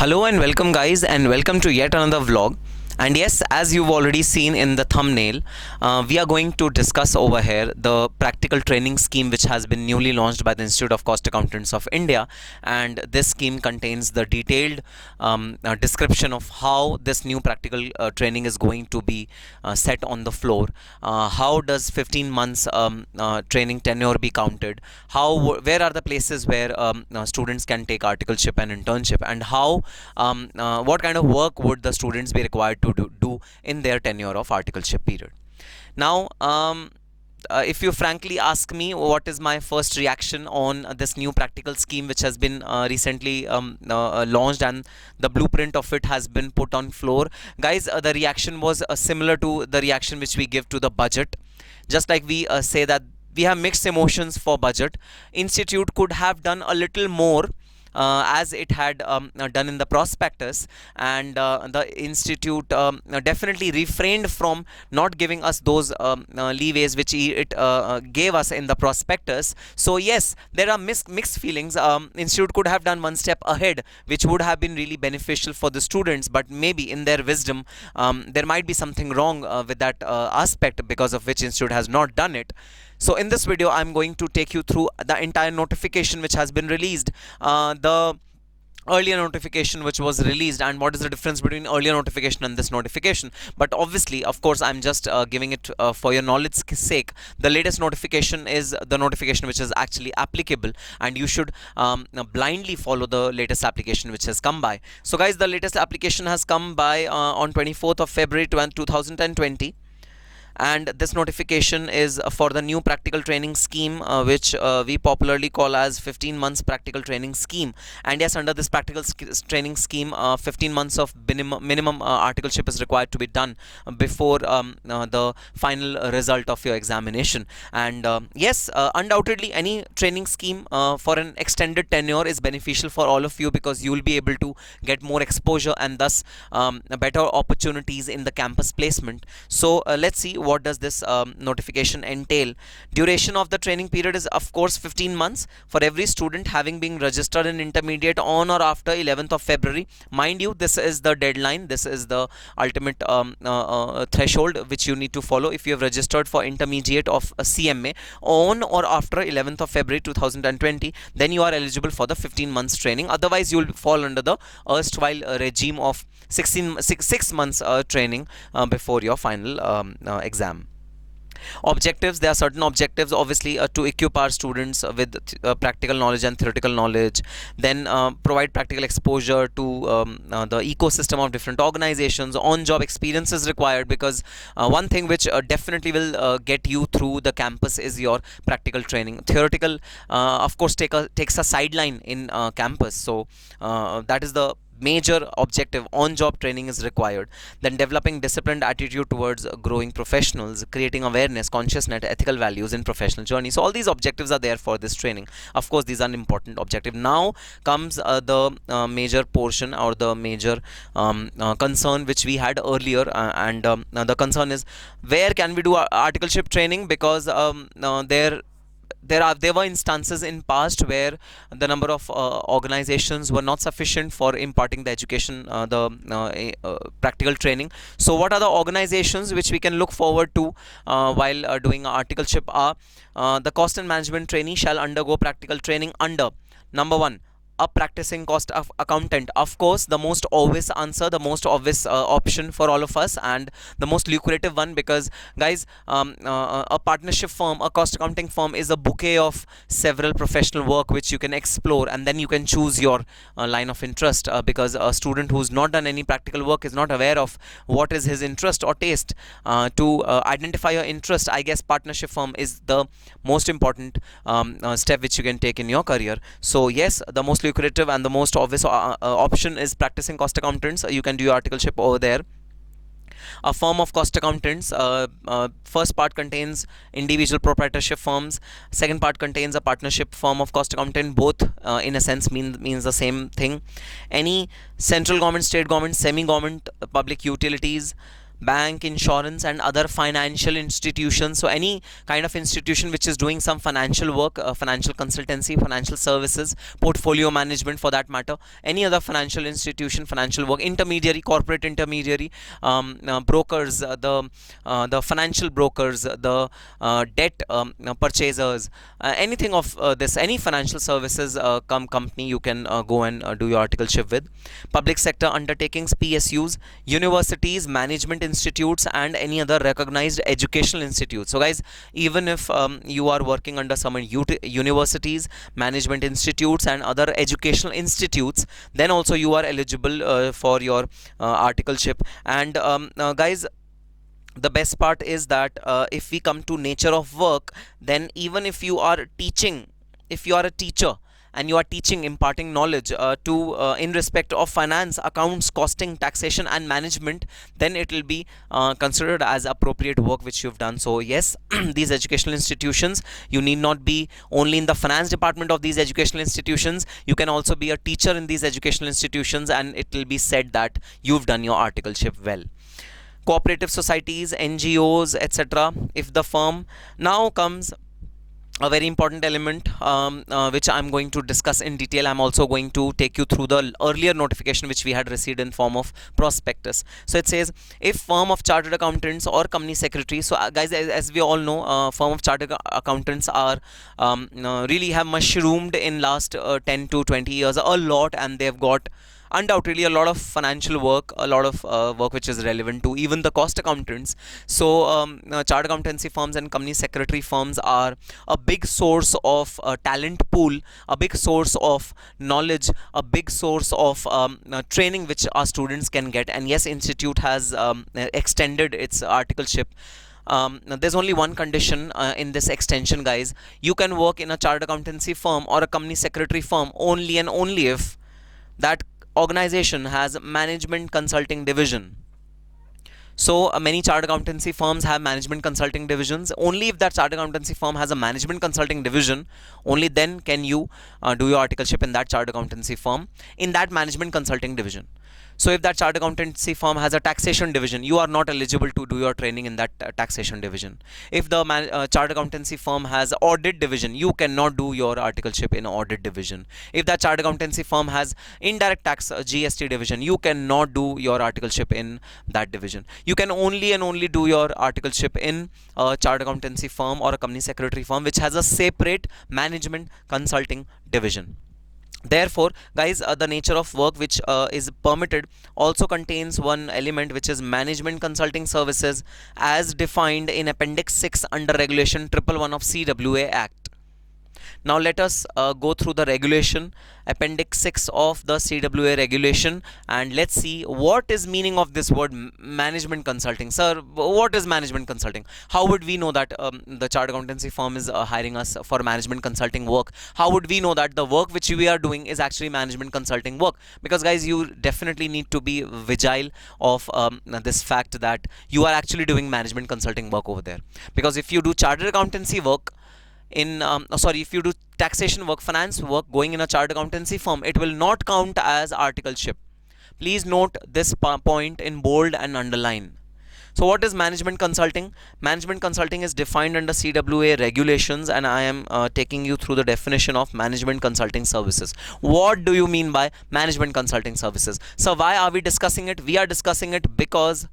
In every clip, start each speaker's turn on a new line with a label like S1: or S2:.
S1: Hello and welcome, guys, and welcome to yet another vlog. And yes, as you've already seen in the thumbnail, we are going to discuss over here the practical training scheme which has been newly launched by the Institute of Cost Accountants of India. And this scheme contains the detailed description of how this new practical training is going to be set on the floor. How does 15 months training tenure be counted? Where are the places where students can take articleship and internship, and what kind of work would the students be required to do in their tenure of articleship period. Now, if you frankly ask me what is my first reaction on this new practical scheme which has been recently launched and the blueprint of it has been put on floor, guys, the reaction was similar to the reaction which we give to the budget. Just like we say that we have mixed emotions for budget, institute could have done a little more as it had done in the prospectus, and the institute definitely refrained from not giving us those leeways which it gave us in the prospectus. So yes, there are mixed feelings. Institute could have done one step ahead, which would have been really beneficial for the students, but maybe in their wisdom there might be something wrong with that aspect, because of which institute has not done it. So in this video, I'm going to take you through the entire notification which has been released, the earlier notification which was released, and what is the difference between earlier notification and this notification. But obviously, of course, I'm just giving it for your knowledge sake. The latest notification is the notification which is actually applicable, and you should blindly follow the latest application which has come by. So guys, the latest application has come by on 24th of February 2020. And this notification is for the new practical training scheme, which we popularly call as 15 months practical training scheme. And yes, under this practical training scheme, 15 months of minimum articleship is required to be done before the final result of your examination. And yes, undoubtedly any training scheme for an extended tenure is beneficial for all of you, because you will be able to get more exposure and thus better opportunities in the campus placement. So let's see, what does this notification entail. Duration of the training period is of course 15 months for every student having been registered in intermediate on or after 11th of February. Mind you, this is the deadline, this is the ultimate threshold which you need to follow. If you have registered for intermediate of a CMA on or after 11th of February 2020, then you are eligible for the 15 months training. Otherwise, you will fall under the erstwhile regime of 6 months training before your final exam. Objectives: there are certain objectives, obviously, to equip our students with practical knowledge and theoretical knowledge, then provide practical exposure to the ecosystem of different organizations. On-job experience is required, because one thing which definitely will get you through the campus is your practical training. Theoretical, of course, takes a sideline in campus, so that is the major objective. On-job training is required. Then developing disciplined attitude towards growing professionals, creating awareness, consciousness, ethical values in professional journey. So all these objectives are there for this training. Of course, these are an important objective. Now comes the major portion, or the major concern which we had earlier, and the concern is, where can we do articleship training? Because there were instances in past where the number of organizations were not sufficient for imparting the education, practical training. So what are the organizations which we can look forward to while doing articleship? The cost and management trainee shall undergo practical training under, number 1, a practicing cost of accountant. Of course, the most obvious answer, the most obvious option for all of us, and the most lucrative one, because guys, a partnership firm, a cost accounting firm, is a bouquet of several professional work which you can explore, and then you can choose your line of interest, because a student who's not done any practical work is not aware of what is his interest or taste. To identify your interest, I guess partnership firm is the most important step which you can take in your career. So yes, the most lucrative and the most obvious option is practicing cost accountants. You can do your articleship over there. A firm of cost accountants, first part contains individual proprietorship firms, second part contains a partnership firm of cost accountant. Both in a sense means the same thing. Any central government, state government, semi-government, public utilities, bank, insurance, and other financial institutions. So any kind of institution which is doing some financial work, financial consultancy, financial services, portfolio management for that matter, any other financial institution, financial work, intermediary, corporate intermediary, brokers, the financial brokers, the debt purchasers, anything of this, any financial services company you can go and do your articleship with. Public sector undertakings, PSUs, universities, management institutes, and any other recognized educational institutes. So guys, even if you are working under some universities, management institutes, and other educational institutes, then also you are eligible for your articleship. And guys, the best part is that if we come to nature of work, then even if you are teaching, if you are a teacher and you are teaching, imparting knowledge to in respect of finance, accounts, costing, taxation, and management, then it will be considered as appropriate work which you've done. So yes, these educational institutions, you need not be only in the finance department of these educational institutions, you can also be a teacher in these educational institutions, and it will be said that you've done your articleship well. Cooperative societies, NGOs, etc. If the firm, now comes a very important element which I'm going to discuss in detail. I'm also going to take you through the earlier notification which we had received in form of prospectus. So it says, if firm of chartered accountants or company secretary, so guys, as we all know, firm of chartered accountants are really have mushroomed in last 10 to 20 years a lot, and they've got undoubtedly a lot of financial work, a lot of work which is relevant to even the cost accountants. So chartered accountancy firms and company secretary firms are a big source of talent pool, a big source of knowledge, a big source of training which our students can get. And yes, institute has extended its articleship. There's only one condition in this extension, guys. You can work in a chartered accountancy firm or a company secretary firm only and only if that organization has management consulting division. So many chartered accountancy firms have management consulting divisions. Only if that chartered accountancy firm has a management consulting division, only then can you do your articleship in that chartered accountancy firm in that management consulting division. So if that chartered accountancy firm has a taxation division, you are not eligible to do your training in that taxation division. If the chartered accountancy firm has audit division, you cannot do your articleship in audit division. If that chartered accountancy firm has indirect tax GST division, you cannot do your articleship in that division. You can only and only do your articleship in a chartered accountancy firm or a company secretary firm which has a separate management consulting division. Therefore, guys, the nature of work which is permitted also contains one element which is management consulting services as defined in Appendix 6 under Regulation 111 of CWA Act. Now let us go through the regulation, Appendix 6 of the CWA regulation, and let's see what is meaning of this word management consulting. Sir, what is management consulting? How would we know that the chartered accountancy firm is hiring us for management consulting work? How would we know that the work which we are doing is actually management consulting work? Because guys, you definitely need to be vigile of this fact that you are actually doing management consulting work over there. Because if you do chartered accountancy work, if you do taxation work, finance work going in a chartered accountancy firm, it will not count as articleship. Please note this point in bold and underline. So what is management consulting? Management consulting is defined under CWA regulations, and I am taking you through the definition of management consulting services. What do you mean by management consulting services? So why are we discussing it? We are discussing it because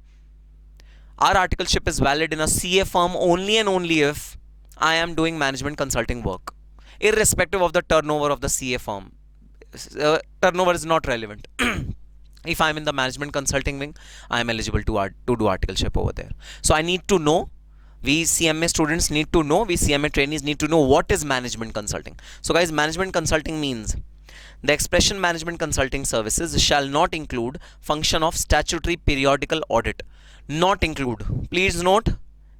S1: our articleship is valid in a CA firm only and only if I am doing management consulting work, irrespective of the turnover of the CA firm. Turnover is not relevant. If I am in the management consulting wing, I am eligible to do articleship over there. So I need to know, we CMA students need to know, we CMA trainees need to know what is management consulting. So guys, management consulting means the expression management consulting services shall not include function of statutory periodical audit. Not include. Please note,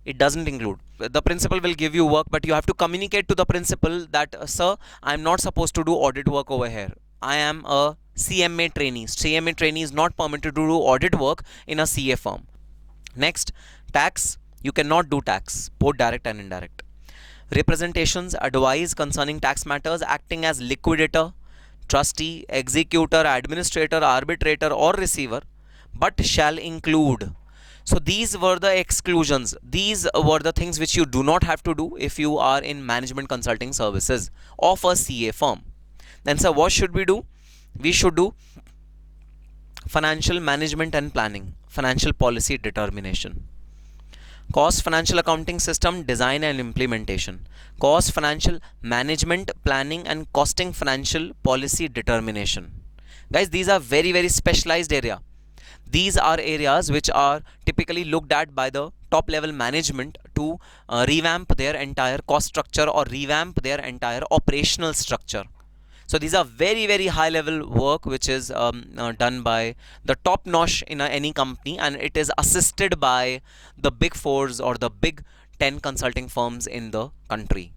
S1: it doesn't include. The principal will give you work, but you have to communicate to the principal that, sir, I am not supposed to do audit work over here. I am a CMA trainee. CMA trainee is not permitted to do audit work in a CA firm. Next, tax. You cannot do tax, both direct and indirect. Representations, advice concerning tax matters, acting as liquidator, trustee, executor, administrator, arbitrator, or receiver, but shall include. So these were the exclusions. These were the things which you do not have to do if you are in management consulting services of a CA firm. Then sir, what should we do? We should do financial management and planning, financial policy determination, cost financial accounting system design and implementation, cost financial management planning and costing financial policy determination. Guys, these are very specialized area. These are areas which are typically looked at by the top level management to revamp their entire cost structure or revamp their entire operational structure. So these are very high level work which is done by the top notch in any company, and it is assisted by the big fours or the big 10 consulting firms in the country.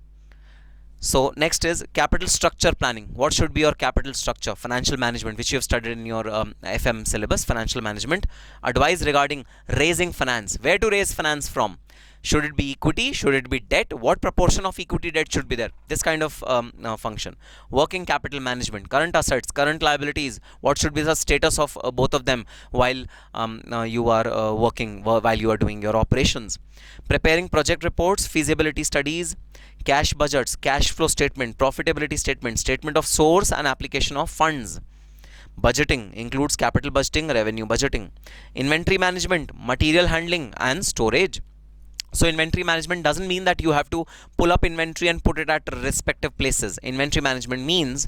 S1: So next is capital structure planning. What should be your capital structure? Financial management, which you have studied in your FM syllabus, financial management. Advice regarding raising finance. Where to raise finance from? Should it be equity? Should it be debt? What proportion of equity debt should be there? This kind of function. Working capital management, current assets, current liabilities. What should be the status of both of them while you are working, while you are doing your operations? Preparing project reports, feasibility studies, cash budgets, cash flow statement, profitability statement, statement of source and application of funds. Budgeting includes capital budgeting, revenue budgeting. Inventory management, material handling and storage. So inventory management doesn't mean that you have to pull up inventory and put it at respective places. Inventory management means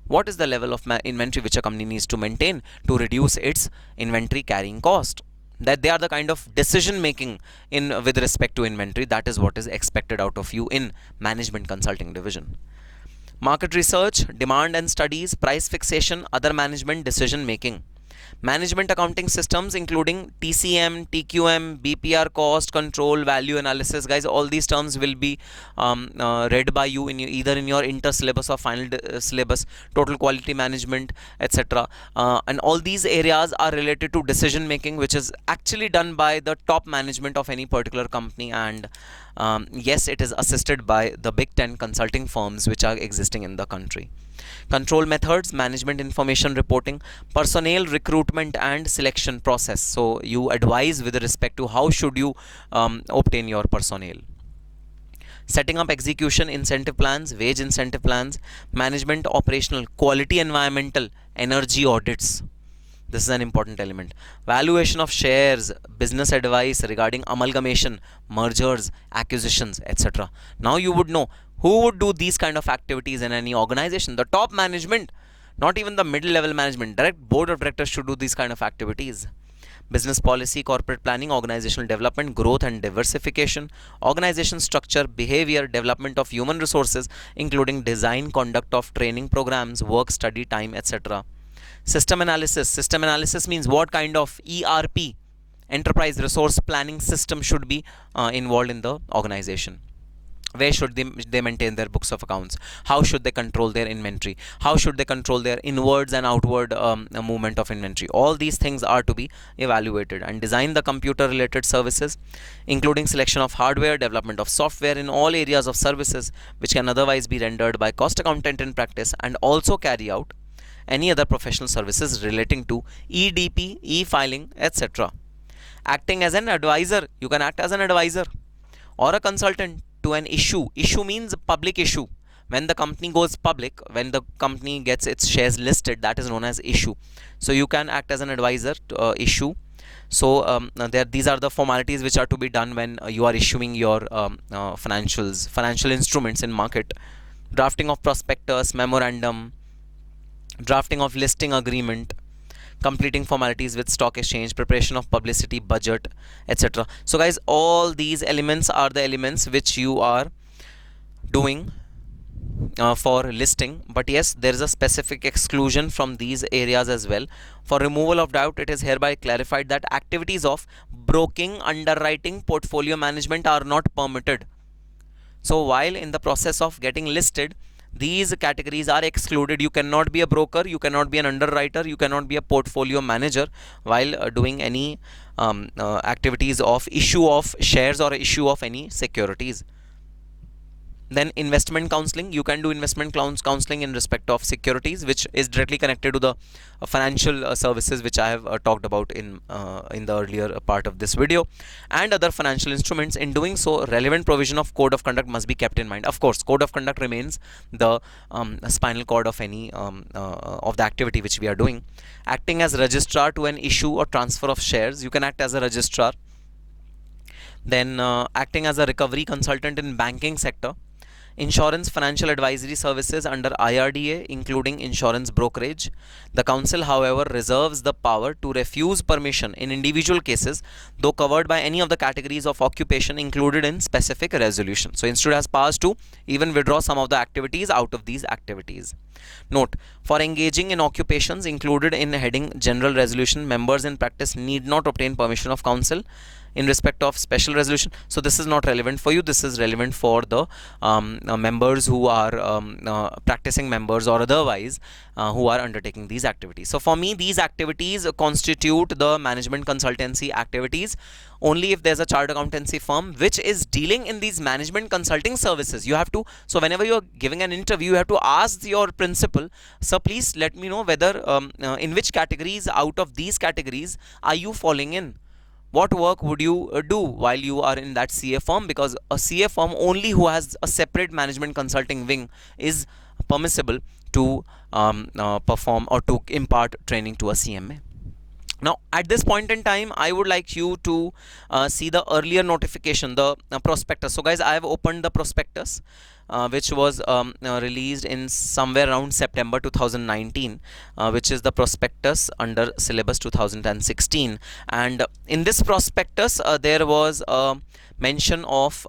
S1: what is the level of inventory which a company needs to maintain to reduce its inventory carrying cost. That they are the kind of decision making in with respect to inventory. That is what is expected out of you in management consulting division. Market research, demand and studies, price fixation, other management decision making. Management accounting systems including TCM, TQM, BPR, cost control, value analysis. Guys, all these terms will be read by you in either in your inter syllabus or final syllabus, total quality management, etc. And all these areas are related to decision making, which is actually done by the top management of any particular company, and yes, it is assisted by the big 10 consulting firms which are existing in the country. Control methods, management information reporting, personnel recruitment and selection process. So you advise with respect to how should you obtain your personnel. Setting up execution incentive plans, wage incentive plans, management operational, quality environmental, energy audits. This is an important element. Valuation of shares, business advice regarding amalgamation, mergers, acquisitions, etc. Now you would know who would do these kind of activities in any organization. The top management, not even the middle level management. Direct board of directors should do these kind of activities. Business policy, corporate planning, organizational development, growth and diversification, organization structure, behavior, development of human resources, including design, conduct of training programs, work, study time, etc. System analysis. System analysis means what kind of ERP, enterprise resource planning system, should be involved in the organization. Where should they maintain their books of accounts? How should they control their inventory? How should they control their inwards and outward movement of inventory? All these things are to be evaluated. And design the computer related services, including selection of hardware, development of software in all areas of services which can otherwise be rendered by cost accountant in practice, and also carry out any other professional services relating to EDP, e-filing, etc. Acting as an advisor. You can act as an advisor or a consultant to an issue. Issue means public issue. When the company goes public, when the company gets its shares listed, that is known as issue. So you can act as an advisor to issue. So these are the formalities which are to be done when you are issuing your financial instruments in market. Drafting of prospectus, memorandum, drafting of listing agreement, completing formalities with stock exchange, preparation of publicity, budget, etc. So guys, all these elements are the elements which you are doing for listing, but yes, there is a specific exclusion from these areas as well. For removal of doubt, it is hereby clarified that activities of broking, underwriting, portfolio management are not permitted. So while in the process of getting listed, these categories are excluded. You cannot be a broker, you cannot be an underwriter, you cannot be a portfolio manager while doing any activities of issue of shares or issue of any securities. Then investment counseling, you can do investment counseling in respect of securities, which is directly connected to the financial services which I have talked about in the earlier part of this video, and other financial instruments. In doing so, relevant provision of code of conduct must be kept in mind. Of course, code of conduct remains the spinal cord of any of the activity which we are doing. Acting as registrar to an issue or transfer of shares, you can act as a registrar. Then acting as a recovery consultant in banking sector. Insurance financial advisory services under IRDA, including insurance brokerage. The council, however, reserves the power to refuse permission in individual cases, though covered by any of the categories of occupation included in specific resolution. So institute has powers to even withdraw some of the activities out of these activities. Note, for engaging in occupations included in heading general resolution, members in practice need not obtain permission of council in respect of special resolution. So this is not relevant for you. This is relevant for the members who are practicing members or otherwise who are undertaking these activities. So for me, these activities constitute the management consultancy activities only if there's a chartered accountancy firm which is dealing in these management consulting services. You have to, so whenever you're giving an interview, you have to ask your principal, so please let me know whether in which categories out of these categories are you falling in. What work would you do while you are in that CA firm? Because a CA firm only who has a separate management consulting wing is permissible to perform or to impart training to a CMA. Now, at this point in time, I would like you to see the earlier notification, the prospectus. So guys, I have opened the prospectus which was released in somewhere around September 2019, which is the prospectus under syllabus 2016. And in this prospectus, there was a mention of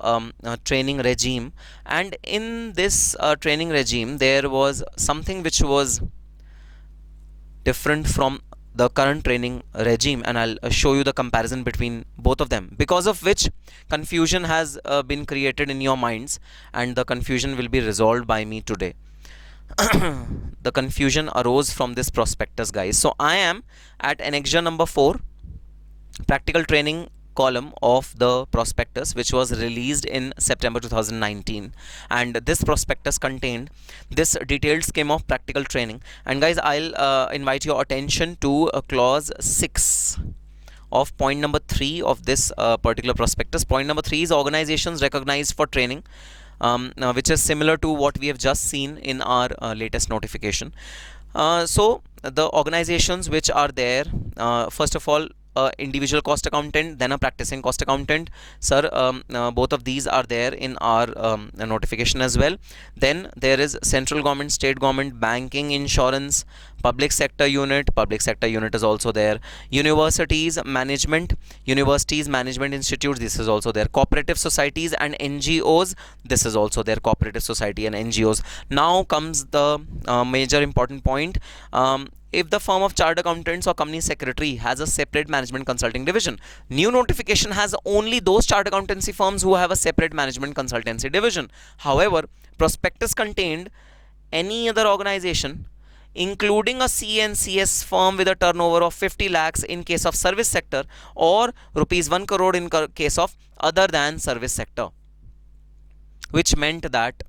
S1: training regime. And in this training regime, there was something which was different from the current training regime, and I'll show you the comparison between both of them, because of which confusion has been created in your minds, and the confusion will be resolved by me today. The confusion arose from this prospectus, guys. So I am at annexure number 4, practical training column of the prospectus, which was released in September 2019, and this prospectus contained this detailed scheme of practical training. And guys, I'll invite your attention to clause 6 of point number 3 of this particular prospectus. Point number 3 is organizations recognized for training, which is similar to what we have just seen in our latest notification. So the organizations which are there, first of all, individual cost accountant, then a practicing cost accountant. Sir, both of these are there in our notification as well. Then there is central government, state government, banking, insurance, public sector unit is also there. Universities management institutes, this is also there. Cooperative societies and NGOs, this is also there. Cooperative society and NGOs. Now comes the major important point. If the firm of chartered accountants or company secretary has a separate management consulting division, new notification has only those chartered accountancy firms who have a separate management consultancy division. However, prospectus contained any other organization, including a CNCS firm with a turnover of 50 lakhs in case of service sector, or rupees 1 crore in case of other than service sector, which meant that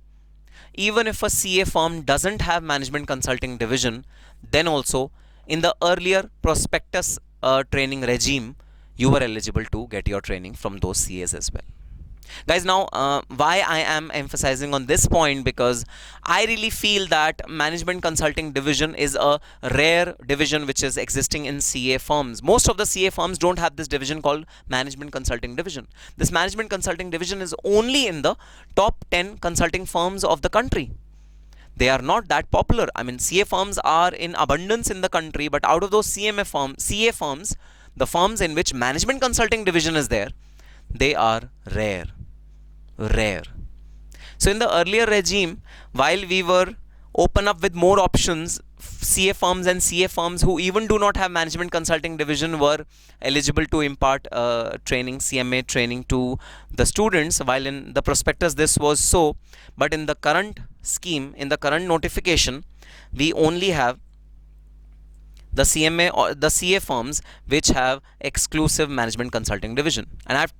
S1: even if a CA firm doesn't have management consulting division, then also in the earlier prospectus training regime, you were eligible to get your training from those CAs as well. Guys, now why I am emphasizing on this point, because I really feel that management consulting division is a rare division which is existing in CA firms. Most of the CA firms don't have this division called management consulting division. This management consulting division is only in the top 10 consulting firms of the country. They are not that popular. I mean, CA firms are in abundance in the country, but out of those CA firms, the firms in which management consulting division is there, they are rare. So in the earlier regime, while we were open up with more options, CA firms and CA firms who even do not have management consulting division were eligible to impart training, CMA training to the students, while in the prospectus this was so. But in the current scheme, in the current notification, we only have the CMA or the CA firms which have exclusive management consulting division. And I've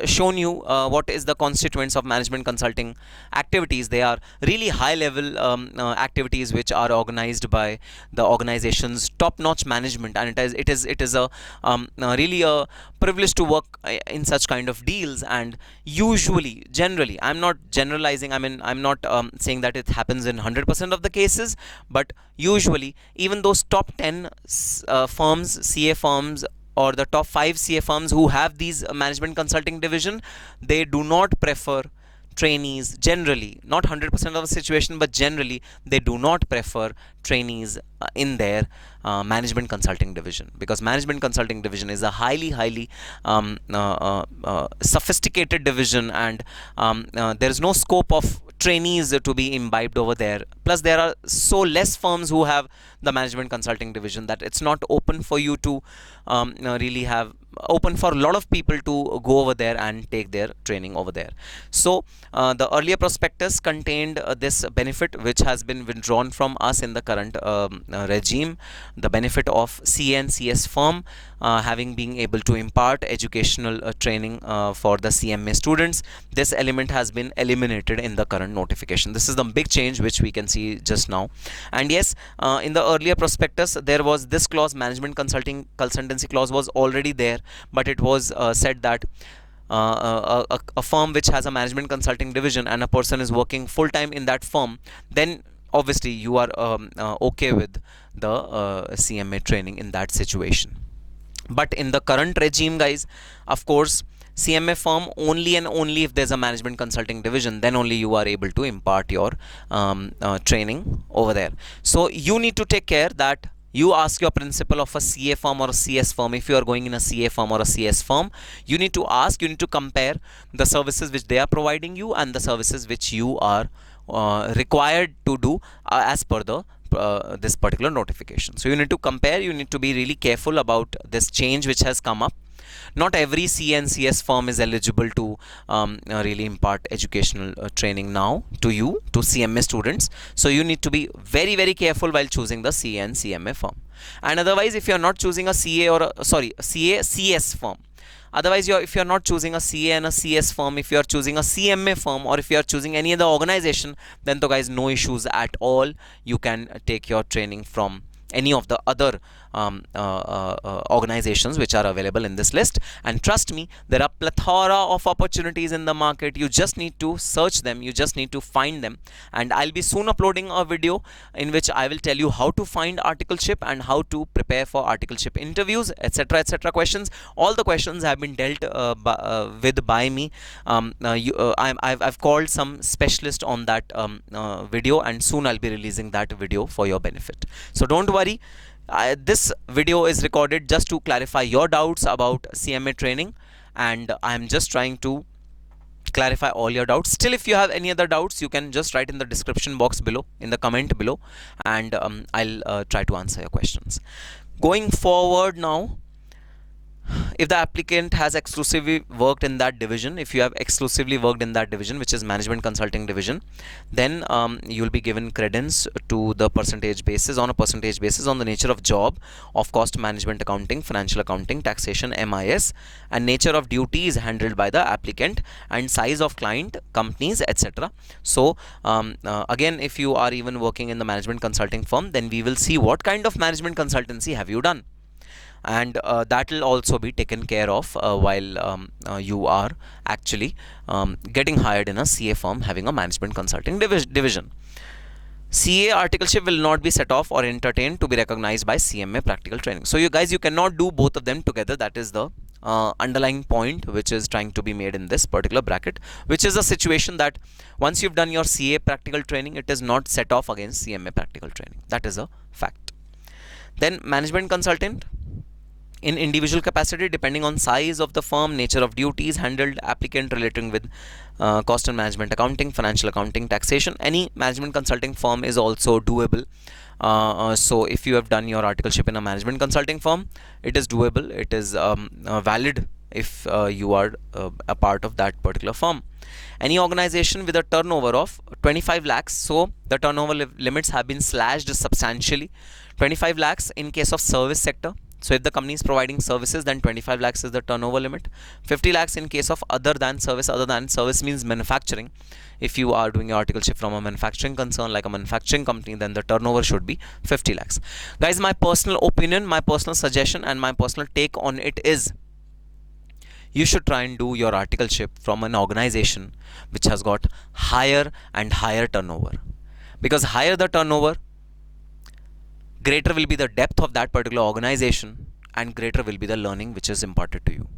S1: shown you what is the constituents of management consulting activities. They are really high level activities which are organized by the organization's top notch management, and it is a really a privilege to work in such kind of deals. And usually, generally, I'm not generalizing, I mean, I'm not saying that it happens in 100% of the cases, but usually even those top 10 firms, CA firms, or the top 5 CA firms who have these management consulting division, they do not prefer trainees. Generally, not 100% of the situation, but generally they do not prefer trainees in their management consulting division, because management consulting division is a highly sophisticated division, and there is no scope of trainees to be imbibed over there. Plus, there are so less firms who have the management consulting division that it's not open for you to really have open for a lot of people to go over there and take their training over there. So the earlier prospectus contained this benefit which has been withdrawn from us in the current regime, the benefit of CA and CS firm having been able to impart educational training for the CMA students. This element has been eliminated in the current notification. This is the big change which we can see just now. And yes, in the earlier prospectus there was this clause, management consultancy clause was already there, but it was said that a firm which has a management consulting division and a person is working full time in that firm, then obviously you are okay with the CMA training in that situation. But in the current regime, guys, of course, CMA firm only and only if there's a management consulting division, then only you are able to impart your training over there. So you need to take care that you ask your principal of a CA firm or a CS firm. If you are going in a CA firm or a CS firm, you need to ask, you need to compare the services which they are providing you and the services which you are required to do as per the this particular notification. So you need to compare, you need to be really careful about this change which has come up. Not every CA and CS firm is eligible to really impart educational training now to you, to CMA students. So you need to be very careful while choosing the CA and CMA firm. And otherwise, if you are not choosing a CA or a, CA CS firm, otherwise if you are not choosing a CA and a CS firm, if you are choosing a CMA firm, or if you are choosing any other organization, then to guys, no issues at all. You can take your training from any of the other organizations which are available in this list. And trust me, there are plethora of opportunities in the market. You just need to search them, you just need to find them. And I'll be soon uploading a video in which I will tell you how to find articleship and how to prepare for articleship interviews, etc. questions. All the questions have been dealt with by me. I've called some specialist on that video, and soon I'll be releasing that video for your benefit. So don't worry. This video is recorded just to clarify your doubts about CMA training, and I'm just trying to clarify all your doubts. Still, if you have any other doubts, you can just write in the description box below, in the comment below, and I'll try to answer your questions. Going forward now, if the applicant has exclusively worked in that division, if you have exclusively worked in that division, which is management consulting division, then you will be given credence to the percentage basis, on a percentage basis, on the nature of job of cost management accounting, financial accounting, taxation, MIS, and nature of duties handled by the applicant, and size of client, companies, etc. So again, if you are even working in the management consulting firm, then we will see what kind of management consultancy have you done, and that will also be taken care of while you are actually getting hired in a CA firm having a management consulting division. CA articleship will not be set off or entertained to be recognized by CMA practical training. So you guys, you cannot do both of them together. That is the underlying point which is trying to be made in this particular bracket, which is a situation that once you've done your CA practical training, it is not set off against CMA practical training. That is a fact. Then management consultant in individual capacity, depending on size of the firm, nature of duties handled, applicant relating with cost and management accounting, financial accounting, taxation, any management consulting firm is also doable. So if you have done your articleship in a management consulting firm, it is doable, it is valid if you are a part of that particular firm. Any organization with a turnover of 25 lakhs, so the turnover limits have been slashed substantially. 25 lakhs in case of service sector, So if the company is providing services, then 25 lakhs is the turnover limit. 50 lakhs in case of other than service means manufacturing. If you are doing your articleship from a manufacturing concern like a manufacturing company, then the turnover should be 50 lakhs. Guys, my personal opinion, my personal suggestion and my personal take on it is, you should try and do your articleship from an organization which has got higher and higher turnover. Because higher the turnover, greater will be the depth of that particular organization and greater will be the learning which is imparted to you.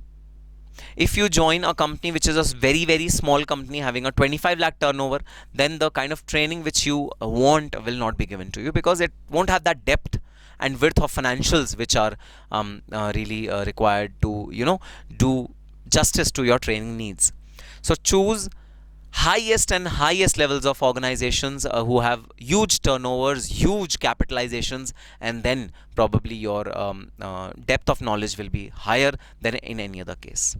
S1: If you join a company which is a very, very small company having a 25 lakh turnover, then the kind of training which you want will not be given to you, because it won't have that depth and width of financials which are really required to, do justice to your training needs. So choose highest and highest levels of organizations who have huge turnovers, huge capitalizations, and then probably your depth of knowledge will be higher than in any other case.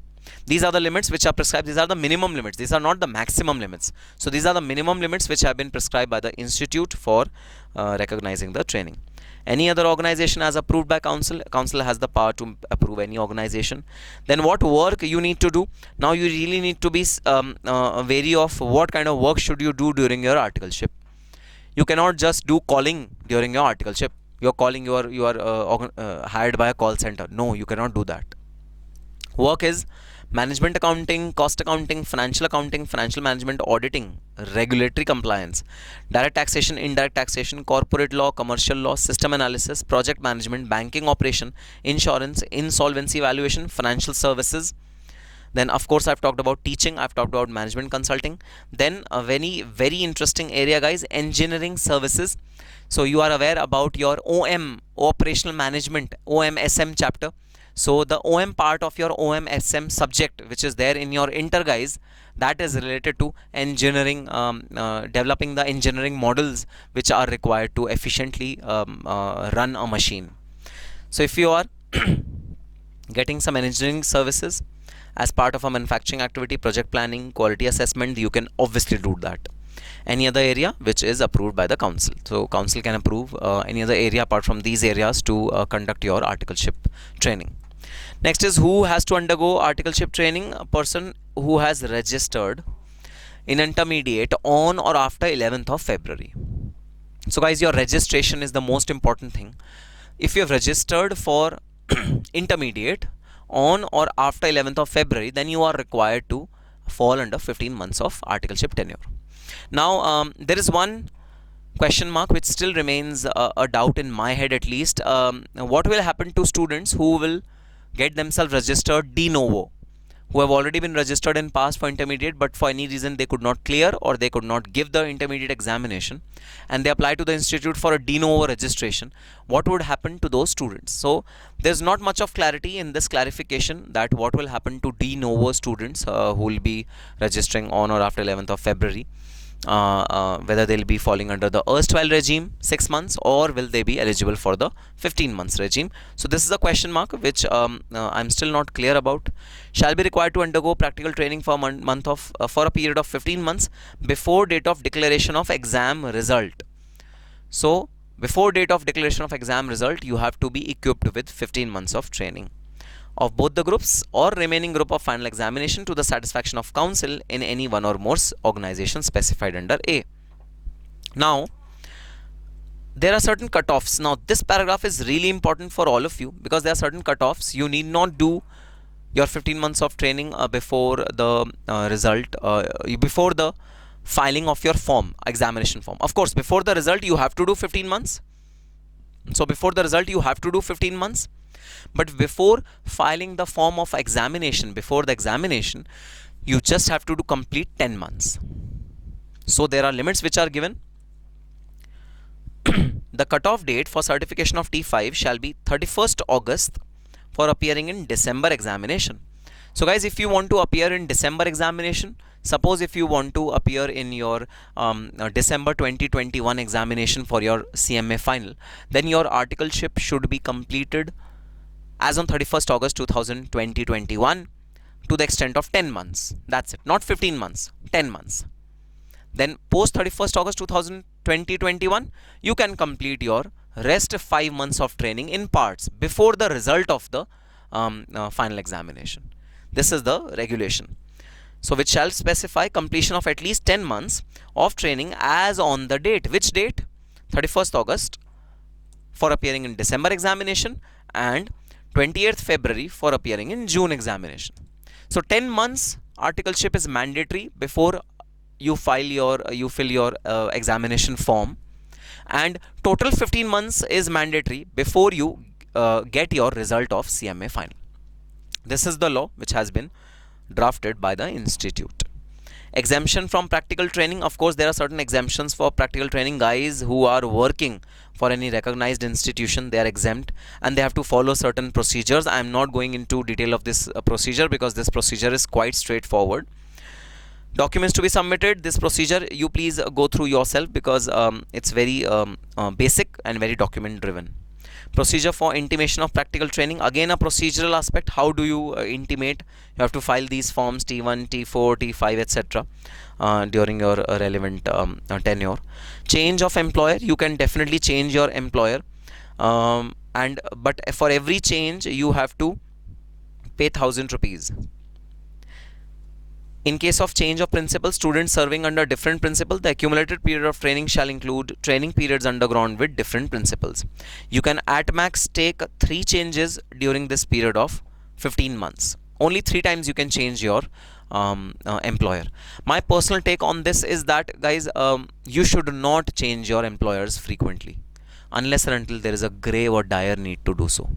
S1: These are the limits which are prescribed. These are the minimum limits. These are not the maximum limits. So these are the minimum limits which have been prescribed by the institute for recognizing the training. Any other organization as approved by council, council has the power to approve any organization. Then what work you need to do? Now you really need to be wary of what kind of work should you do during your articleship. You cannot just do calling during your articleship. You're calling, you are hired by a call center. No, you cannot do that. Work is management accounting, cost accounting, financial management, auditing, regulatory compliance, direct taxation, indirect taxation, corporate law, commercial law, system analysis, project management, banking operation, insurance, insolvency valuation, financial services. Then of course I've talked about teaching, I've talked about management consulting. Then a very, very interesting area, guys, engineering services. So you are aware about your OM, operational management, OMSM chapter. So the OM part of your OMSM subject which is there in your inter, guys, that is related to engineering, developing the engineering models which are required to efficiently run a machine. So if you are getting some engineering services as part of a manufacturing activity, project planning, quality assessment, you can obviously do that. Any other area which is approved by the council. So council can approve any other area apart from these areas to conduct your articleship training. Next is who has to undergo articleship training? A person who has registered in intermediate on or after 11th of February. So guys, your registration is the most important thing. If you have registered for intermediate on or after 11th of February, then you are required to fall under 15 months of articleship tenure. Now, there is one question mark which still remains a doubt in my head at least. What will happen to students who will get themselves registered de novo, who have already been registered in past for intermediate, but for any reason they could not clear or they could not give the intermediate examination and they apply to the institute for a de novo registration? What would happen to those students? So there's not much of clarity in this clarification that what will happen to de novo students who will be registering on or after 11th of February. Whether they'll be falling under the erstwhile regime 6 months or will they be eligible for the 15 months regime. So this is a question mark which I'm still not clear about. Shall be required to undergo practical training for for a period of 15 months before date of declaration of exam result. So before date of declaration of exam result, you have to be equipped with 15 months of training of both the groups or remaining group of final examination to the satisfaction of council in any one or more organizations specified under A. Now, there are certain cutoffs. Now, this paragraph is really important for all of you because there are certain cutoffs. You need not do your 15 months of training before the before the filing of your form, examination form. Of course, before the result, you have to do 15 months. So, before the result, you have to do 15 months. But before filing the form of examination, before the examination, you just have to do complete 10 months. So there are limits which are given. The cutoff date for certification of T5 shall be 31st August for appearing in December examination. So guys, if you want to appear in December examination, suppose if you want to appear in your December 2021 examination for your CMA final, then your articleship should be completed as on 31st August 2021 to the extent of 10 months. That's it. Not 15 months, 10 months. Then post 31st August 2021, you can complete your rest 5 months of training in parts before the result of the final examination. This is the regulation. So which shall specify completion of at least 10 months of training as on the date. Which date? 31st August for appearing in December examination and 28th February for appearing in June examination. So 10 months articleship is mandatory before you fill your examination form, and total 15 months is mandatory before you get your result of CMA final. This is the law which has been drafted by the institute. Exemption from practical training. Of course, there are certain exemptions for practical training. Guys who are working for any recognized institution, they are exempt and they have to follow certain procedures. I am not going into detail of this procedure because this procedure is quite straightforward. Documents to be submitted. This procedure you please go through yourself because it's very basic and very document driven. Procedure for intimation of practical training. Again, a procedural aspect. How do you intimate? You have to file these forms T1, T4, T5, etc. During your relevant tenure. Change of employer. You can definitely change your employer, but for every change you have to pay 1,000 rupees. In case of change of principal, students serving under different principal, the accumulated period of training shall include training periods undergone with different principals. You can at max take 3 changes during this period of 15 months. Only 3 times you can change your employer. My personal take on this is that, guys, you should not change your employers frequently unless and until there is a grave or dire need to do so.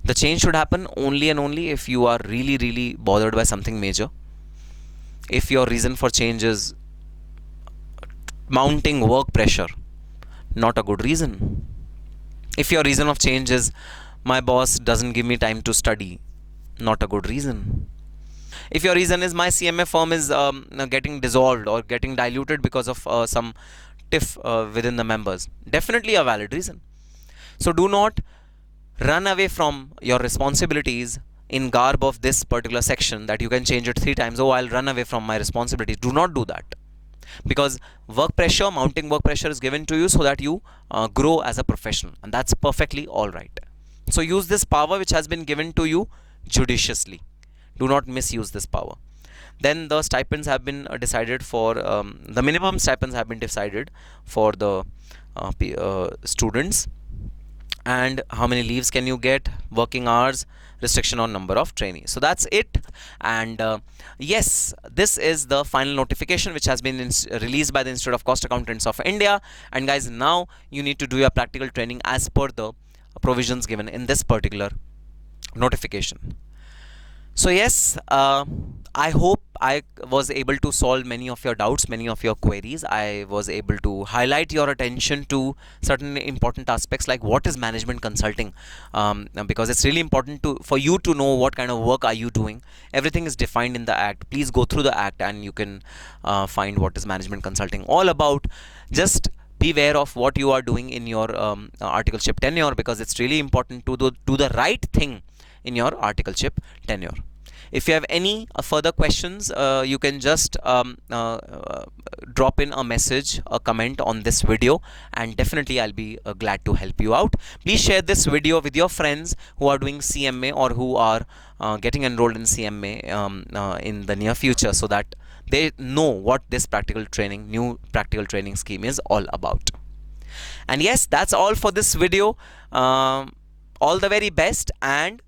S1: The change should happen only and only if you are really bothered by something major. If your reason for change is mounting work pressure, not a good reason. If your reason of change is my boss doesn't give me time to study, not a good reason. If your reason is my CMA firm is getting dissolved or getting diluted because of some tiff within the members, definitely a valid reason. So do not run away from your responsibilities in garb of this particular section that you can change it 3 times. Oh, I'll run away from my responsibilities. Do not do that, because work pressure, mounting work pressure is given to you so that you grow as a professional, and that's perfectly all right. So use this power which has been given to you judiciously. Do not misuse this power. Then the stipends have been decided for the minimum stipends have been decided for the students, and how many leaves can you get, working hours, restriction on number of trainees. So that's it. And yes, this is the final notification which has been released by the Institute of Cost Accountants of India. And guys, now you need to do your practical training as per the provisions given in this particular notification. So yes, I hope I was able to solve many of your doubts, many of your queries. I was able to highlight your attention to certain important aspects like what is management consulting, because it's really important for you to know what kind of work are you doing. Everything is defined in the Act. Please go through the Act and you can find what is management consulting all about. Just beware of what you are doing in your articleship tenure, because it's really important to do the right thing in your articleship tenure. If you have any further questions, you can just drop in a message, a comment on this video, and definitely I'll be glad to help you out. Please share this video with your friends who are doing CMA or who are getting enrolled in CMA in the near future, so that they know what this new practical training scheme is all about. And yes, that's all for this video. All the very best and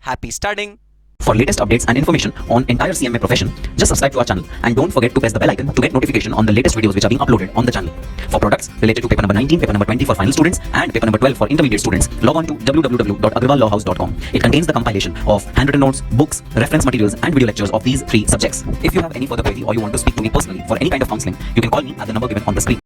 S1: happy studying.
S2: For latest updates and information on entire CMA profession, just subscribe to our channel and don't forget to press the bell icon to get notification on the latest videos which are being uploaded on the channel. For products related to paper number 19, paper number 20 for final students and paper number 12 for intermediate students, log on to www.agrawallawhouse.com. It contains the compilation of handwritten notes, books, reference materials and video lectures of these 3 subjects. If you have any further query or you want to speak to me personally for any kind of counseling, you can call me at the number given on the screen.